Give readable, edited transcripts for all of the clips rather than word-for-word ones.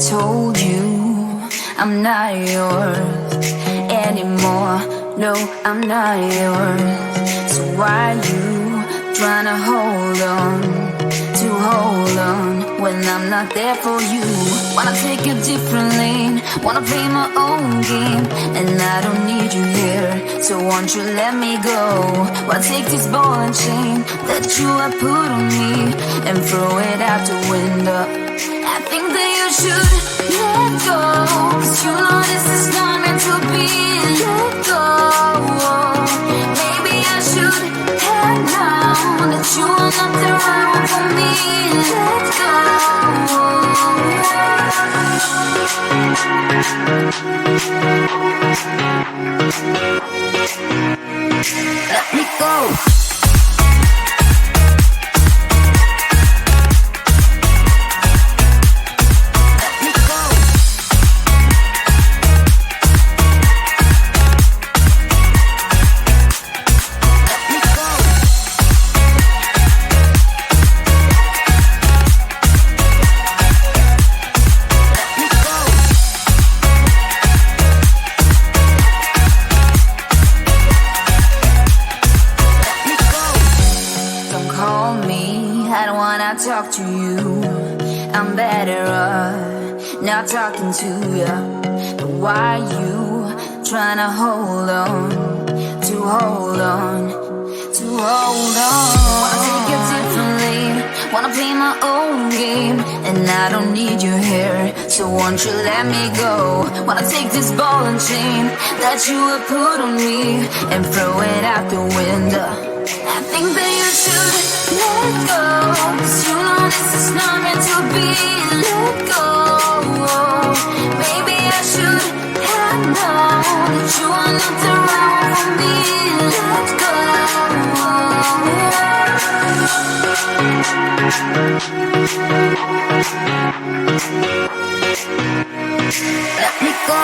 told you I'm not yours anymore. No, I'm not yours. So why you tryna hold on when I'm not there for you? Wanna take a different lane, wanna play my own game, and I don't need you here, so won't you let me go? Wanna take this ball and chain that you have put on me and throw it out the window. I think that you should let go, 'cause you know this is not meant to be. Let go. Maybe I should have known that you are not the right one for me. Let go. Let me go. Talk to you, I'm better off not talking to you. But why you tryna hold on? Wanna take it differently, wanna play my own game, and I don't need you here, so won't you let me go? Wanna take this ball and chain that you have put on me and throw it out the window. I think that you should let go, 'cause you know this is not meant to be. Let go. Maybe I should have known that you are not the right one for me. Let go. Let me go.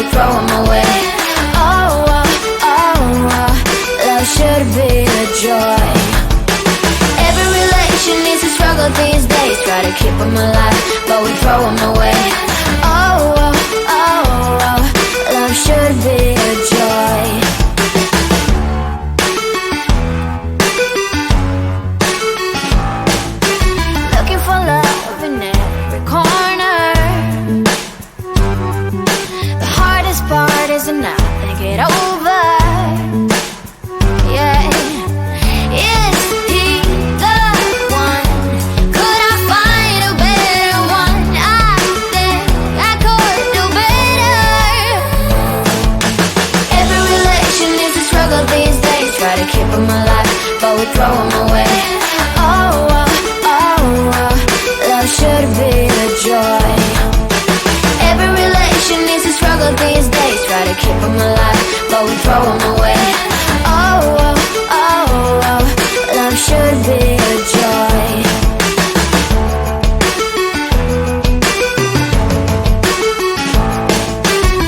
we throw them away. Oh, oh, oh, oh, love should be a joy. Every relation needs a struggle these days. Try to keep them alive, but we throw them away. Oh, oh, oh, oh, love should be a joy. Looking for love in every corner. The hardest part is to not think it over. Yeah. Is he the one? Could I find a better one? I think I could do better. Every relation is a struggle these days. Try to keep them alive, but we throw them away. Oh, oh, oh, oh, love should be a joy. Every relation is a struggle these days. Try to keep them alive, but we throw them away. Oh, oh, oh, oh, love should be a joy.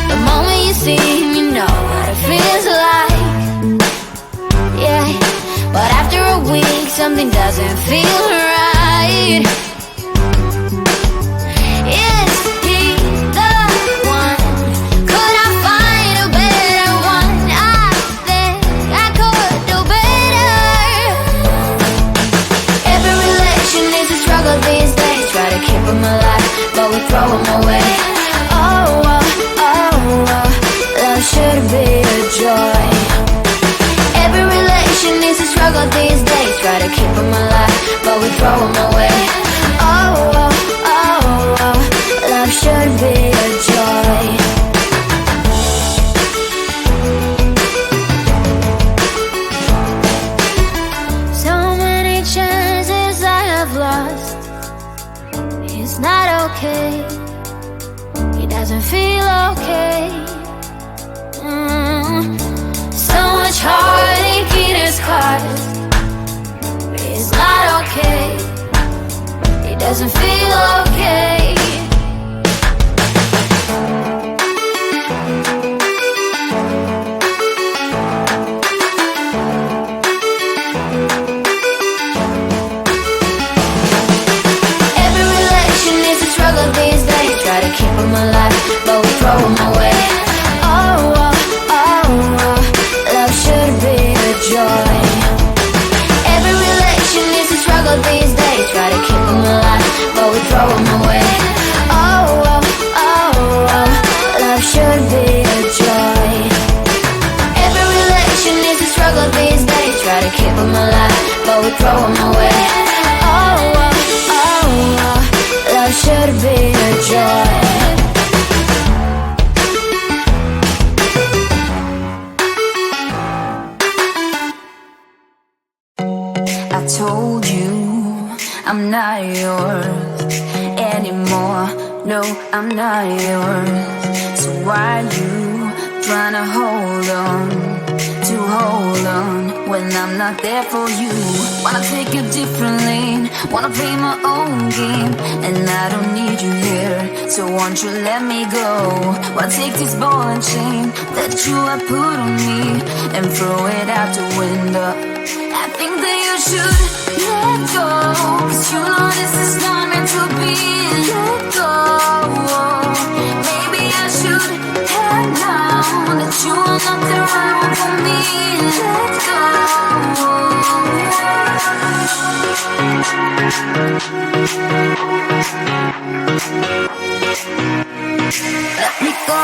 The moment you see him, you know what it feels like. Yeah, but after a week, something doesn't feel right. Is he the one? Could I find a better one? I think I could do better. Every relation is a struggle these days. Try to keep them alive, but we throw them away. Oh, oh, oh, oh, love should be a joy. Every relation is a struggle these days. Try to keep them alive, but we throw them away. Oh, oh, oh, oh, love should be a joy. So many chances I have lost. It's not okay. It doesn't feel okay. So much heartache in his caused. It's not okay. It doesn't feel okay. Every relation is a struggle these days. Try to keep them alive, but we throw them away. Oh, oh, oh, oh, love should be a joy. Every relation is a struggle these days. Try to keep them alive, but we throw them away. Oh, oh, oh, oh, love should be a joy. Every relation is a struggle these days. Try to keep them alive, but we throw them away. Oh, oh, oh, oh, love should be a joy. I told you I'm not yours anymore. No, I'm not yours. So why you trying to hold on when I'm not there for you? Wanna take a different lane, wanna play my own game, and I don't need you here, so won't you let me go? Why take this ball and chain that you have put on me and throw it out the window? I think that you should let go, 'cause you know this is not meant to be. Let go. Maybe I should have known that you are not the right one for me. Let go. Let me go.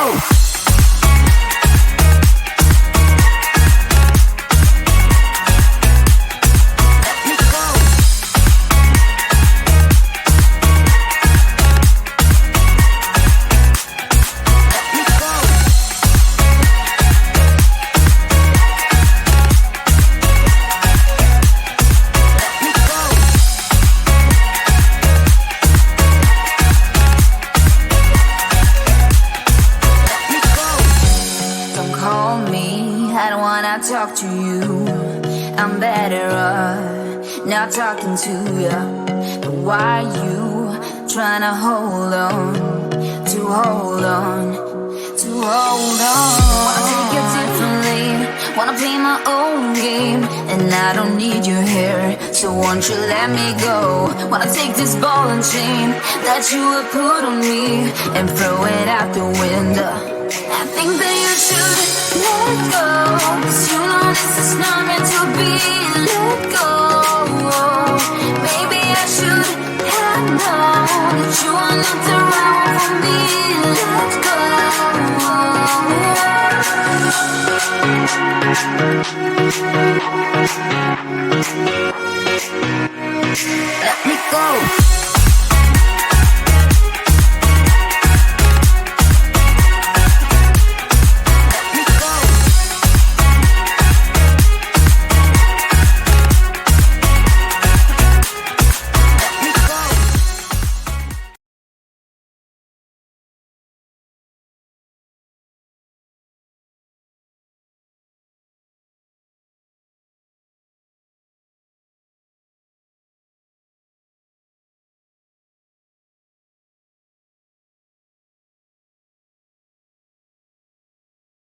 Talk to you, I'm better off not talking to you. But why you trying to hold on to hold on. Wanna take a different lane, wanna play my own game, and I don't need you here, so won't you let me go? Wanna take this ball and chain that you have put on me and throw it out the window. I think that you should let go, 'cause you know this is not meant to be. Let go. Maybe I should have known that you are not around for me. Let go. Let me go.